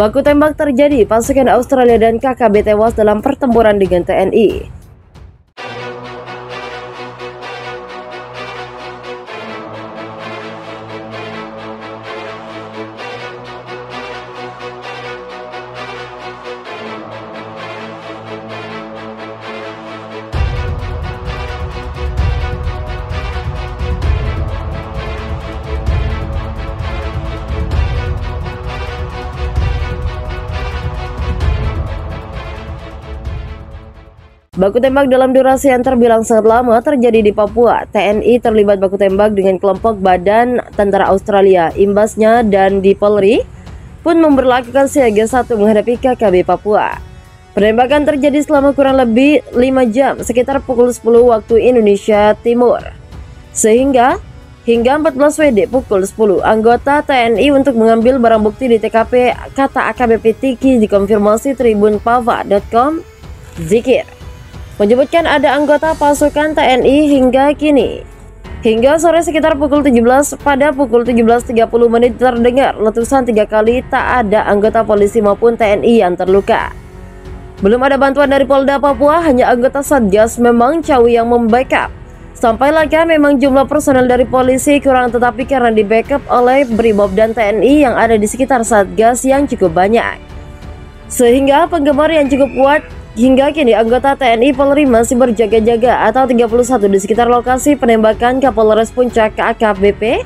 Baku tembak terjadi, pasukan Australia dan KKB tewas dalam pertempuran dengan TNI. Baku tembak dalam durasi yang terbilang sangat lama terjadi di Papua. TNI terlibat baku tembak dengan kelompok Badan Tentara Australia. Imbasnya dan di Polri pun memberlakukan siaga 1 menghadapi KKB Papua. Penembakan terjadi selama kurang lebih 5 jam sekitar pukul 10 waktu Indonesia Timur. Sehingga hingga 14 WD pukul 10, anggota TNI untuk mengambil barang bukti di TKP, kata AKBP Tiki dikonfirmasi tribunpava.com. Zikir menyebutkan ada anggota pasukan TNI hingga kini. Hingga sore sekitar pukul 17, pada pukul 17.30 menit terdengar letusan 3 kali, tak ada anggota polisi maupun TNI yang terluka. Belum ada bantuan dari Polda Papua, hanya anggota Satgas Memang Cawi yang membackup. Sampai laka memang jumlah personel dari polisi kurang, tetapi karena di backup oleh Brimob dan TNI yang ada di sekitar Satgas yang cukup banyak, sehingga penggemar yang cukup kuat. Hingga kini anggota TNI Polri masih berjaga-jaga atau 31 di sekitar lokasi penembakan. Kapolres Puncak AKBP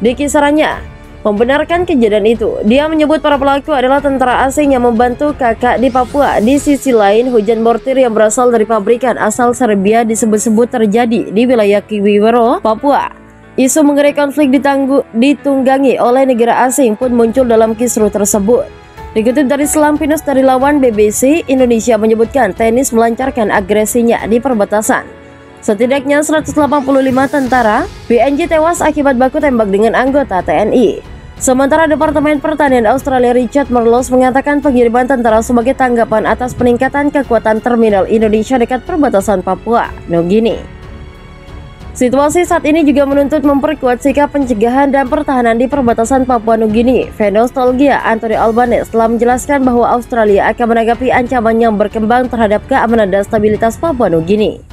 di kisarannya membenarkan kejadian itu. Dia menyebut para pelaku adalah tentara asing yang membantu kakak di Papua. Di sisi lain, hujan mortir yang berasal dari pabrikan asal Serbia disebut-sebut terjadi di wilayah Kiwiwero, Papua. Isu mengenai konflik ditunggangi oleh negara asing pun muncul dalam kisruh tersebut. Dikutip dari Selampinos dari lawan BBC, Indonesia menyebutkan tenis melancarkan agresinya di perbatasan. Setidaknya 185 tentara PNG tewas akibat baku tembak dengan anggota TNI. Sementara Departemen Pertanian Australia Richard Merlos mengatakan pengiriman tentara sebagai tanggapan atas peningkatan kekuatan terminal Indonesia dekat perbatasan Papua Nugini. Situasi saat ini juga menuntut memperkuat sikap pencegahan dan pertahanan di perbatasan Papua Nugini. Venostalgia Anthony Albanese telah menjelaskan bahwa Australia akan menanggapi ancaman yang berkembang terhadap keamanan dan stabilitas Papua Nugini.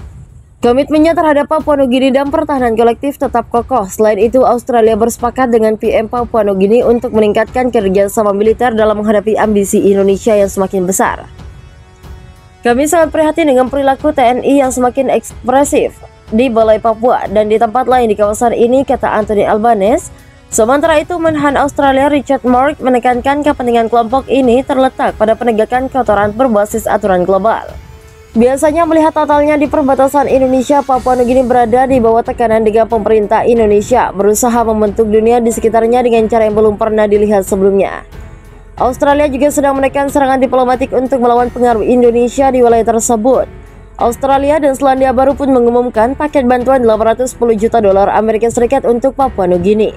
Komitmennya terhadap Papua Nugini dan pertahanan kolektif tetap kokoh. Selain itu, Australia bersepakat dengan PM Papua Nugini untuk meningkatkan kerjasama militer dalam menghadapi ambisi Indonesia yang semakin besar. Kami sangat prihatin dengan perilaku TNI yang semakin ekspresif di Balai Papua dan di tempat lain di kawasan ini, kata Anthony Albanese. Sementara itu, Menhan Australia Richard Mark menekankan kepentingan kelompok ini terletak pada penegakan keotoran berbasis aturan global. Biasanya melihat totalnya di perbatasan Indonesia, Papua Nugini berada di bawah tekanan dengan pemerintah Indonesia berusaha membentuk dunia di sekitarnya dengan cara yang belum pernah dilihat sebelumnya. Australia juga sedang menekan serangan diplomatik untuk melawan pengaruh Indonesia di wilayah tersebut. Australia dan Selandia Baru pun mengumumkan paket bantuan 810 juta dolar Amerika Serikat untuk Papua Nugini,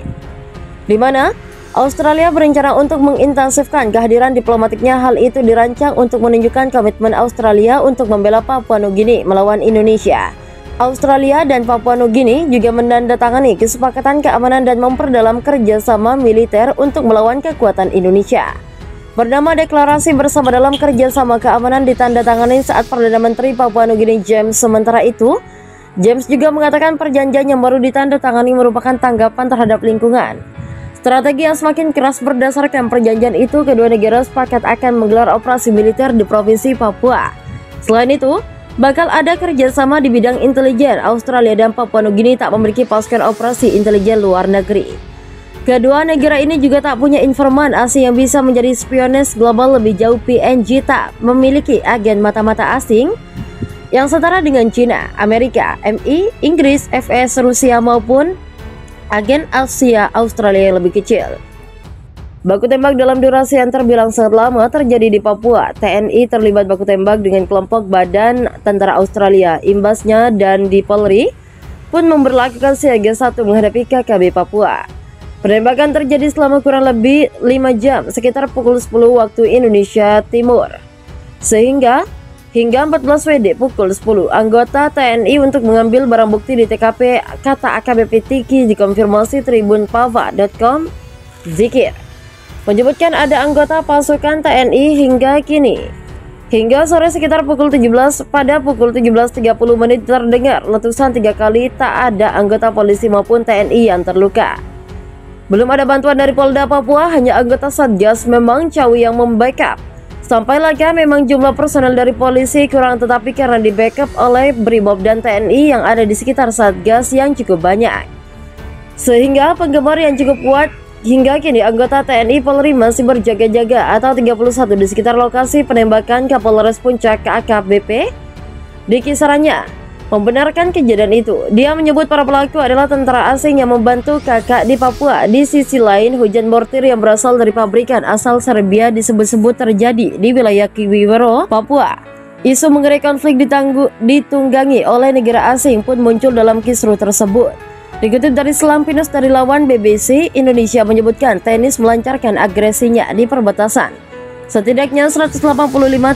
di mana Australia berencana untuk mengintensifkan kehadiran diplomatiknya. Hal itu dirancang untuk menunjukkan komitmen Australia untuk membela Papua Nugini melawan Indonesia. Australia dan Papua Nugini juga menandatangani kesepakatan keamanan dan memperdalam kerjasama militer untuk melawan kekuatan Indonesia, bernama Deklarasi Bersama Dalam Kerjasama Keamanan, ditandatangani saat Perdana Menteri Papua Nugini James. Sementara itu, James juga mengatakan perjanjian yang baru ditandatangani merupakan tanggapan terhadap lingkungan. Strategi yang semakin keras. Berdasarkan perjanjian itu, kedua negara sepakat akan menggelar operasi militer di Provinsi Papua. Selain itu, bakal ada kerjasama di bidang intelijen. Australia dan Papua Nugini tak memiliki pasukan operasi intelijen luar negeri. Kedua negara ini juga tak punya informan asing yang bisa menjadi spiones global. Lebih jauh, PNG tak memiliki agen mata-mata asing yang setara dengan China, Amerika, MI, Inggris, FS, Rusia maupun agen Asia Australia yang lebih kecil. Baku tembak dalam durasi yang terbilang sangat lama terjadi di Papua. TNI terlibat baku tembak dengan kelompok Badan Tentara Australia. Imbasnya dan di Polri pun memberlakukan siaga 1 menghadapi KKB Papua. Penembakan terjadi selama kurang lebih 5 jam sekitar pukul 10 waktu Indonesia Timur. Sehingga hingga 14 WD pukul 10, anggota TNI untuk mengambil barang bukti di TKP, kata AKBP Tiki dikonfirmasi tribunpava.com. Zikir menyebutkan ada anggota pasukan TNI hingga kini. Hingga sore sekitar pukul 17 pada pukul 17.30 menit terdengar letusan 3 kali, tak ada anggota polisi maupun TNI yang terluka. Belum ada bantuan dari Polda Papua, hanya anggota Satgas Memang Cawi yang membackup. Sampai laga memang jumlah personel dari polisi kurang, tetapi karena di backup oleh Brimob dan TNI yang ada di sekitar Satgas yang cukup banyak, sehingga penggemar yang cukup kuat. Hingga kini anggota TNI Polri masih berjaga-jaga atau 31 di sekitar lokasi penembakan Kapolres Puncak AKBP di kisarannya membenarkan kejadian itu. Dia menyebut para pelaku adalah tentara asing yang membantu kakak di Papua. Di sisi lain, hujan mortir yang berasal dari pabrikan asal Serbia disebut-sebut terjadi di wilayah Kiwiwero, Papua. Isu mengenai konflik ditunggangi oleh negara asing pun muncul dalam kisruh tersebut. Dikutip dari Slampinus dari lawan BBC, Indonesia menyebutkan tenis melancarkan agresinya di perbatasan. Setidaknya 185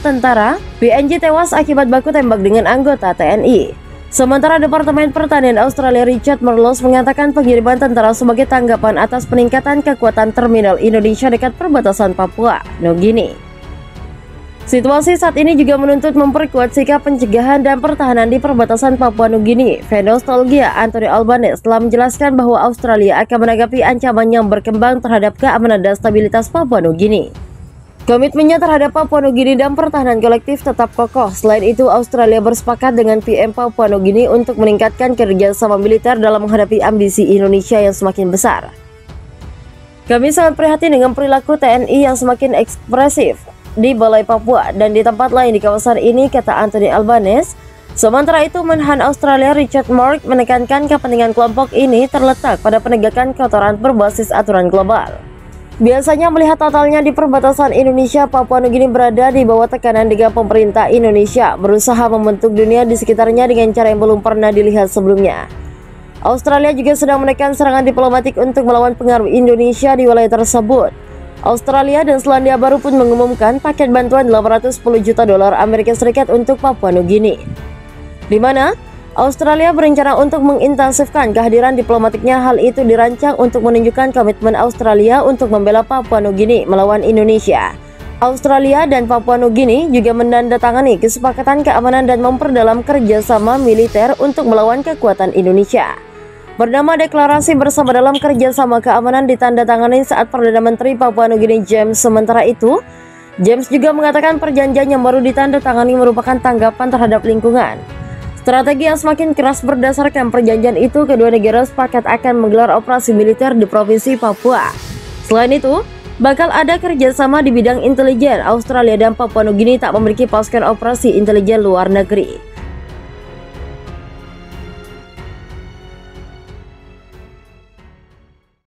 tentara PNJ tewas akibat baku tembak dengan anggota TNI. Sementara Departemen Pertanian Australia Richard Marloes mengatakan pengiriman tentara sebagai tanggapan atas peningkatan kekuatan terminal Indonesia dekat perbatasan Papua Nugini. Situasi saat ini juga menuntut memperkuat sikap pencegahan dan pertahanan di perbatasan Papua Nugini. Venostalgia Anthony Albanese telah menjelaskan bahwa Australia akan menanggapi ancaman yang berkembang terhadap keamanan dan stabilitas Papua Nugini. Komitmennya terhadap Papua Nugini dan pertahanan kolektif tetap kokoh. Selain itu, Australia bersepakat dengan PM Papua Nugini untuk meningkatkan kerjasama militer dalam menghadapi ambisi Indonesia yang semakin besar. Kami sangat prihatin dengan perilaku TNI yang semakin ekspresif di Balai Papua dan di tempat lain di kawasan ini, kata Anthony Albanese. Sementara itu, Menhan Australia Richard Mark menekankan kepentingan kelompok ini terletak pada penegakan keotoran berbasis aturan global. Biasanya melihat totalnya di perbatasan Indonesia, Papua Nugini berada di bawah tekanan dengan pemerintah Indonesia berusaha membentuk dunia di sekitarnya dengan cara yang belum pernah dilihat sebelumnya. Australia juga sedang menekan serangan diplomatik untuk melawan pengaruh Indonesia di wilayah tersebut. Australia dan Selandia Baru pun mengumumkan paket bantuan 810 juta dolar Amerika Serikat untuk Papua Nugini, di mana Australia berencana untuk mengintensifkan kehadiran diplomatiknya. Hal itu dirancang untuk menunjukkan komitmen Australia untuk membela Papua Nugini melawan Indonesia. Australia dan Papua Nugini juga menandatangani kesepakatan keamanan dan memperdalam kerjasama militer untuk melawan kekuatan Indonesia, bernama Deklarasi Bersama dalam Kerjasama Keamanan, ditandatangani saat Perdana Menteri Papua Nugini James. Sementara itu, James juga mengatakan perjanjian yang baru ditandatangani merupakan tanggapan terhadap lingkungan. Strategi yang semakin keras. Berdasarkan perjanjian itu, kedua negara sepakat akan menggelar operasi militer di Provinsi Papua. Selain itu, bakal ada kerjasama di bidang intelijen. Australia dan Papua Nugini tak memiliki pasukan operasi intelijen luar negeri.